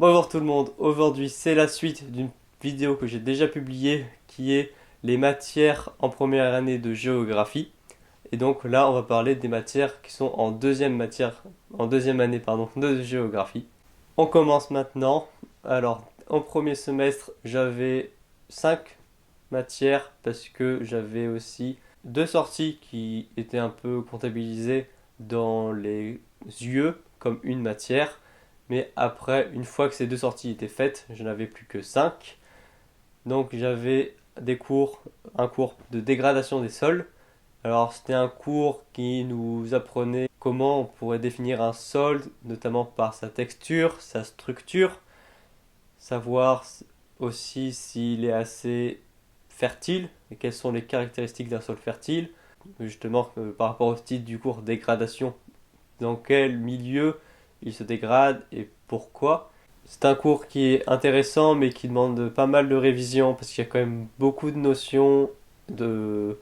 Bonjour tout le monde, aujourd'hui c'est la suite d'une vidéo que j'ai déjà publiée qui est les matières en première année de géographie. Et donc là on va parler des matières qui sont en deuxième année de géographie. On commence maintenant. Alors en premier semestre j'avais 5 matières parce que j'avais aussi deux sorties qui étaient un peu comptabilisées dans les yeux comme une matière. Mais après, une fois que ces deux sorties étaient faites, je n'avais plus que 5. Donc j'avais un cours de dégradation des sols. Alors c'était un cours qui nous apprenait comment on pourrait définir un sol, notamment par sa texture, sa structure, savoir aussi s'il est assez fertile et quelles sont les caractéristiques d'un sol fertile. Justement, par rapport au titre du cours dégradation, dans quel milieu il se dégrade et pourquoi. C'est un cours qui est intéressant mais qui demande pas mal de révision parce qu'il y a quand même beaucoup de notions, de,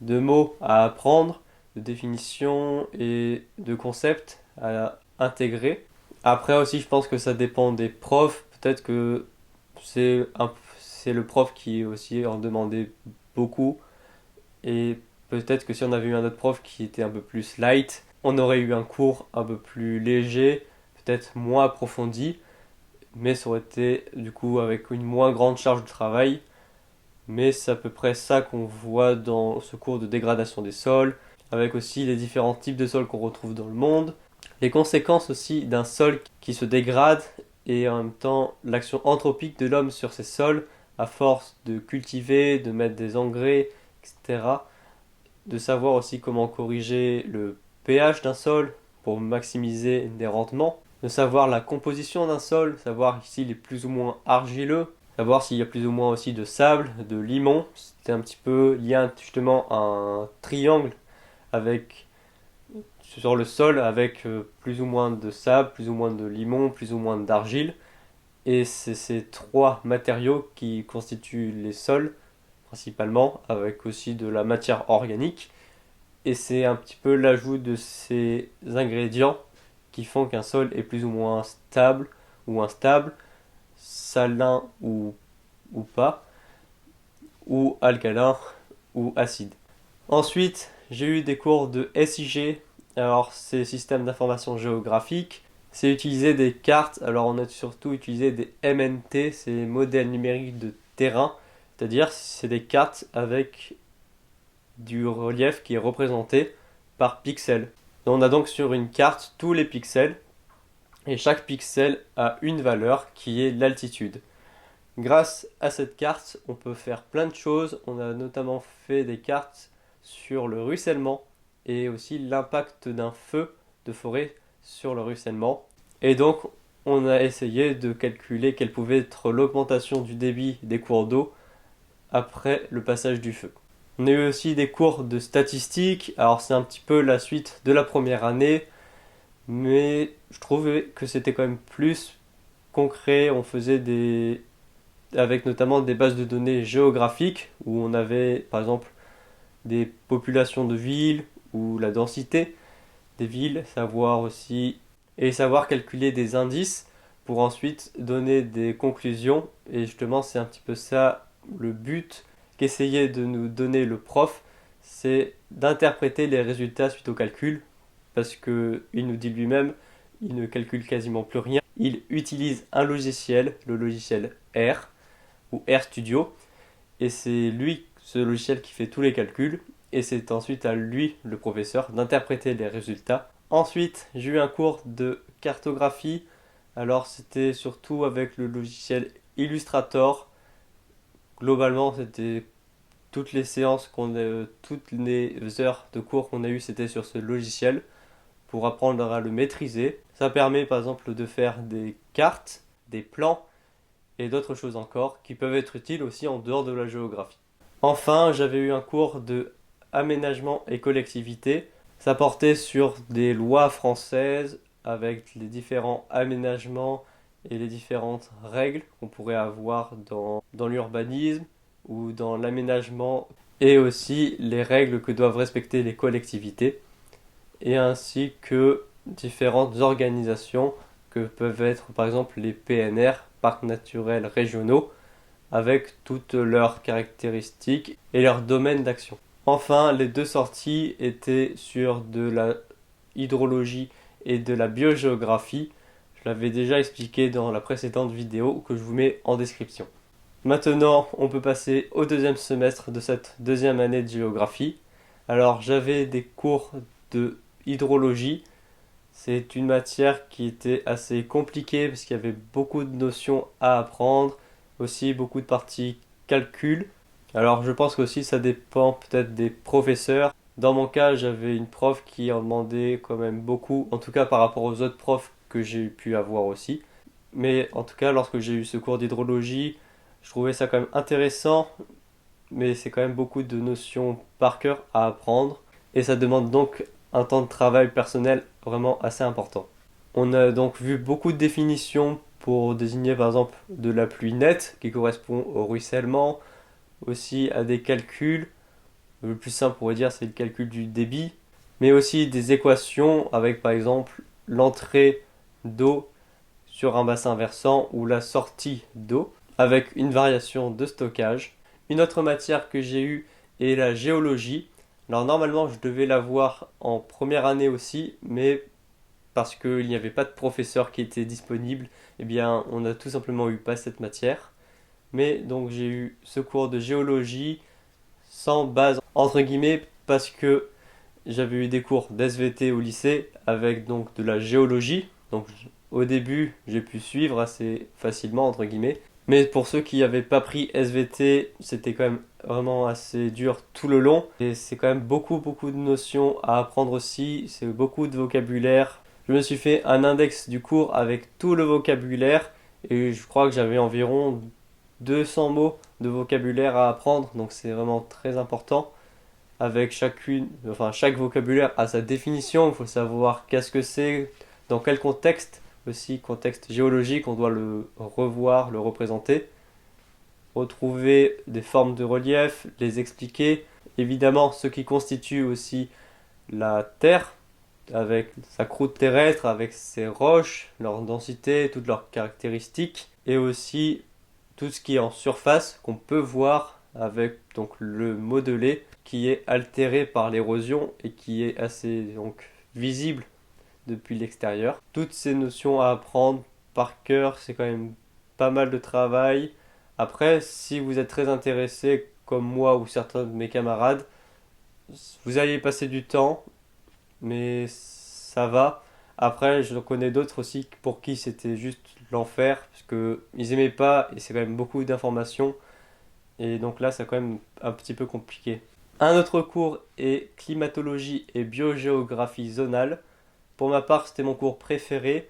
de mots à apprendre, de définitions et de concepts à intégrer. Après aussi je pense que ça dépend des profs, peut-être que c'est le prof qui aussi en demandait beaucoup et peut-être que si on avait eu un autre prof qui était un peu plus light, on aurait eu un cours un peu plus léger, peut-être moins approfondi, mais ça aurait été du coup avec une moins grande charge de travail. Mais c'est à peu près ça qu'on voit dans ce cours de dégradation des sols, avec aussi les différents types de sols qu'on retrouve dans le monde, les conséquences aussi d'un sol qui se dégrade et en même temps l'action anthropique de l'homme sur ces sols à force de cultiver, de mettre des engrais, etc. De savoir aussi comment corriger le pH d'un sol pour maximiser des rendements, de savoir la composition d'un sol, savoir s'il est plus ou moins argileux, savoir s'il y a plus ou moins aussi de sable, de limon. C'était un petit peu lié justement à un triangle avec sur le sol avec plus ou moins de sable, plus ou moins de limon, plus ou moins d'argile. Et c'est ces trois matériaux qui constituent les sols principalement, avec aussi de la matière organique. Et c'est un petit peu l'ajout de ces ingrédients qui font qu'un sol est plus ou moins stable ou instable, salin ou pas, ou alcalin ou acide. Ensuite, j'ai eu des cours de SIG, alors c'est système d'information géographique. C'est utiliser des cartes, alors on a surtout utilisé des MNT, c'est modèles numériques de terrain, c'est-à-dire c'est des cartes avec du relief qui est représenté par pixels. On a donc sur une carte tous les pixels et chaque pixel a une valeur qui est l'altitude. Grâce à cette carte, on peut faire plein de choses. On a notamment fait des cartes sur le ruissellement et aussi l'impact d'un feu de forêt sur le ruissellement. Et donc, on a essayé de calculer quelle pouvait être l'augmentation du débit des cours d'eau après le passage du feu. On a eu aussi des cours de statistiques, alors c'est un petit peu la suite de la première année, mais je trouvais que c'était quand même plus concret, on faisait avec notamment des bases de données géographiques, où on avait par exemple des populations de villes, ou la densité des villes, savoir calculer des indices pour ensuite donner des conclusions, et justement c'est un petit peu ça le but qu'essayait de nous donner le prof, c'est d'interpréter les résultats suite au calcul, parce que il nous dit lui-même, il ne calcule quasiment plus rien. Il utilise un logiciel, le logiciel R ou RStudio, et c'est lui, ce logiciel, qui fait tous les calculs, et c'est ensuite à lui, le professeur, d'interpréter les résultats. Ensuite, j'ai eu un cours de cartographie, alors c'était surtout avec le logiciel Illustrator. Globalement, c'était toutes les heures de cours qu'on a eues, c'était sur ce logiciel pour apprendre à le maîtriser. Ça permet par exemple de faire des cartes, des plans et d'autres choses encore qui peuvent être utiles aussi en dehors de la géographie. Enfin, j'avais eu un cours de aménagement et collectivité. Ça portait sur des lois françaises avec les différents aménagements et les différentes règles qu'on pourrait avoir dans l'urbanisme ou dans l'aménagement et aussi les règles que doivent respecter les collectivités et ainsi que différentes organisations que peuvent être par exemple les PNR, parcs naturels régionaux, avec toutes leurs caractéristiques et leurs domaines d'action. Enfin, les deux sorties étaient sur de la hydrologie et de la biogéographie. Je l'avais déjà expliqué dans la précédente vidéo que je vous mets en description. Maintenant, on peut passer au deuxième semestre de cette deuxième année de géographie. Alors, j'avais des cours de hydrologie. C'est une matière qui était assez compliquée parce qu'il y avait beaucoup de notions à apprendre, aussi beaucoup de parties calcul. Alors, je pense qu'aussi ça dépend peut-être des professeurs. Dans mon cas, j'avais une prof qui en demandait quand même beaucoup, en tout cas par rapport aux autres profs que j'ai pu avoir aussi. Mais en tout cas, lorsque j'ai eu ce cours d'hydrologie, je trouvais ça quand même intéressant, mais c'est quand même beaucoup de notions par cœur à apprendre, et ça demande donc un temps de travail personnel vraiment assez important. On a donc vu beaucoup de définitions pour désigner par exemple de la pluie nette, qui correspond au ruissellement, aussi à des calculs. Le plus simple, on pourrait dire, c'est le calcul du débit, mais aussi des équations avec par exemple l'entrée d'eau sur un bassin versant ou la sortie d'eau avec une variation de stockage. Une autre matière que j'ai eue est la géologie. Alors normalement je devais l'avoir en première année aussi, mais parce qu'il n'y avait pas de professeur qui était disponible, eh bien on n'a tout simplement eu pas cette matière. Mais donc j'ai eu ce cours de géologie sans base entre guillemets parce que j'avais eu des cours d'SVT au lycée avec donc de la géologie. Donc au début, j'ai pu suivre assez facilement entre guillemets. Mais pour ceux qui n'avaient pas pris SVT, c'était quand même vraiment assez dur tout le long. Et c'est quand même beaucoup de notions à apprendre aussi. C'est beaucoup de vocabulaire. Je me suis fait un index du cours avec tout le vocabulaire. Et je crois que j'avais environ 200 mots de vocabulaire à apprendre. Donc c'est vraiment très important. Avec chaque vocabulaire a sa définition. Il faut savoir qu'est-ce que c'est, dans quel contexte, aussi contexte géologique, on doit le revoir, le représenter, retrouver des formes de relief, les expliquer, évidemment ce qui constitue aussi la Terre, avec sa croûte terrestre, avec ses roches, leur densité, toutes leurs caractéristiques, et aussi tout ce qui est en surface qu'on peut voir avec donc le modelé qui est altéré par l'érosion et qui est assez donc visible depuis l'extérieur. Toutes ces notions à apprendre par cœur, c'est quand même pas mal de travail. Après, si vous êtes très intéressé, comme moi ou certains de mes camarades, vous allez passer du temps, mais ça va. Après, je connais d'autres aussi pour qui c'était juste l'enfer, parce que ils aimaient pas, et c'est quand même beaucoup d'informations, et donc là, c'est quand même un petit peu compliqué. Un autre cours est climatologie et biogéographie zonale. Pour ma part, c'était mon cours préféré.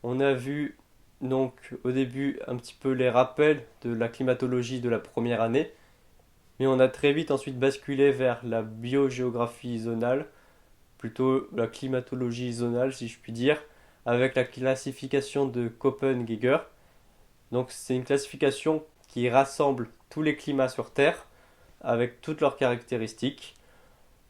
On a vu donc au début un petit peu les rappels de la climatologie de la première année, mais on a très vite ensuite basculé vers la biogéographie zonale, plutôt la climatologie zonale si je puis dire, avec la classification de Köppen-Geiger. Donc c'est une classification qui rassemble tous les climats sur Terre avec toutes leurs caractéristiques.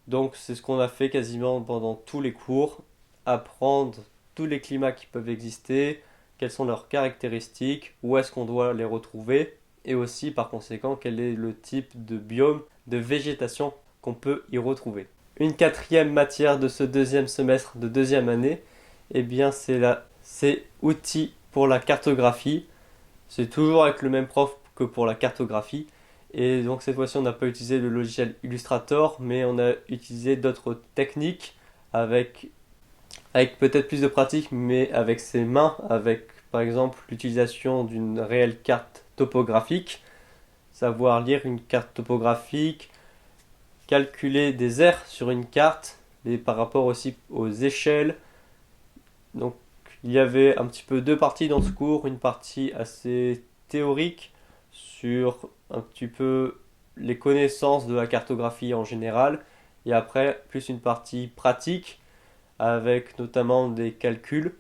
Donc c'est ce qu'on a fait quasiment pendant tous les cours, apprendre tous les climats qui peuvent exister, quelles sont leurs caractéristiques, où est-ce qu'on doit les retrouver, et aussi par conséquent quel est le type de biome, de végétation qu'on peut y retrouver. Une quatrième matière de ce deuxième semestre de deuxième année, eh bien c'est outils pour la cartographie. C'est toujours avec le même prof que pour la cartographie. Et donc cette fois-ci, on n'a pas utilisé le logiciel Illustrator, mais on a utilisé d'autres techniques avec peut-être plus de pratique, mais avec ses mains, avec par exemple l'utilisation d'une réelle carte topographique, savoir lire une carte topographique, calculer des aires sur une carte, et par rapport aussi aux échelles. Donc il y avait un petit peu deux parties dans ce cours, une partie assez théorique sur un petit peu les connaissances de la cartographie en général, et après plus une partie pratique avec notamment des calculs.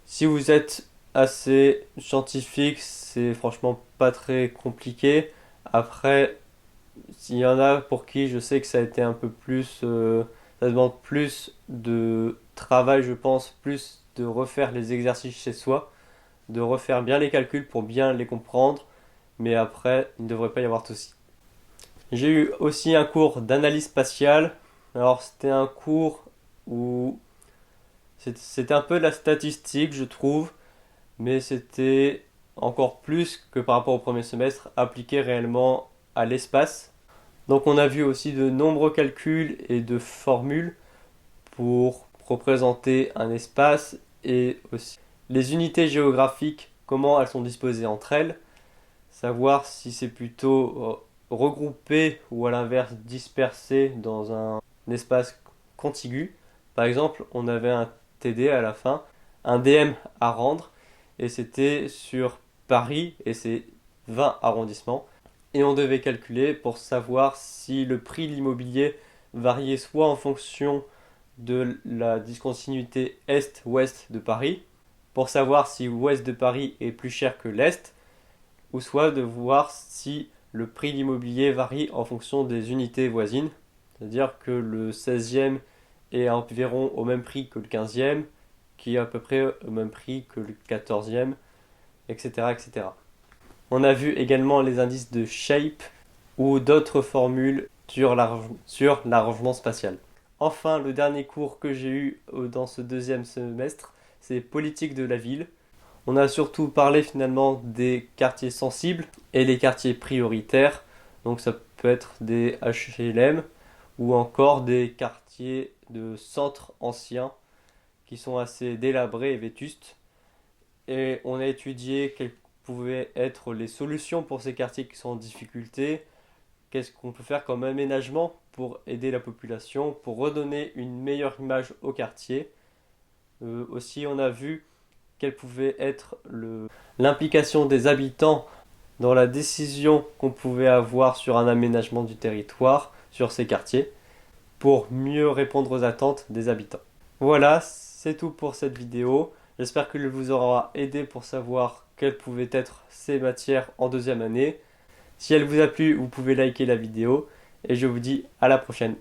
Si vous êtes assez scientifique, c'est franchement pas très compliqué. Après, s'il y en a pour qui je sais que ça a été un peu plus, ça demande plus de travail, je pense, plus de refaire les exercices chez soi, de refaire bien les calculs pour bien les comprendre, mais après, il ne devrait pas y avoir de soucis. J'ai eu aussi un cours d'analyse spatiale. Alors, c'était un cours où c'était un peu de la statistique, je trouve, mais c'était encore plus que par rapport au premier semestre, appliqué réellement à l'espace. Donc, on a vu aussi de nombreux calculs et de formules pour représenter un espace et aussi les unités géographiques, comment elles sont disposées entre elles, savoir si c'est plutôt regroupé ou à l'inverse dispersé dans un espace contigu. Par exemple, on avait un TD à la fin, un DM à rendre, et c'était sur Paris et ses 20 arrondissements. Et on devait calculer pour savoir si le prix de l'immobilier variait soit en fonction de la discontinuité est-ouest de Paris, pour savoir si l'ouest de Paris est plus cher que l'est, ou soit de voir si le prix de l'immobilier varie en fonction des unités voisines, c'est-à-dire que le 16e est environ au même prix que le 15e, qui est à peu près au même prix que le 14e, etc. etc. On a vu également les indices de shape ou d'autres formules sur l'arrangement spatial. Enfin, le dernier cours que j'ai eu dans ce deuxième semestre, c'est politique de la ville. On a surtout parlé finalement des quartiers sensibles et les quartiers prioritaires. Donc ça peut être des HLM ou encore des quartiers de centres anciens qui sont assez délabrés et vétustes. Et on a étudié quelles pouvaient être les solutions pour ces quartiers qui sont en difficulté, qu'est-ce qu'on peut faire comme aménagement pour aider la population, pour redonner une meilleure image au quartier. Aussi, on a vu quelle pouvait être l'implication des habitants dans la décision qu'on pouvait avoir sur un aménagement du territoire, sur ces quartiers, pour mieux répondre aux attentes des habitants. Voilà, c'est tout pour cette vidéo. J'espère qu'elle vous aura aidé pour savoir quelles pouvaient être ces matières en deuxième année. Si elle vous a plu, vous pouvez liker la vidéo et je vous dis à la prochaine.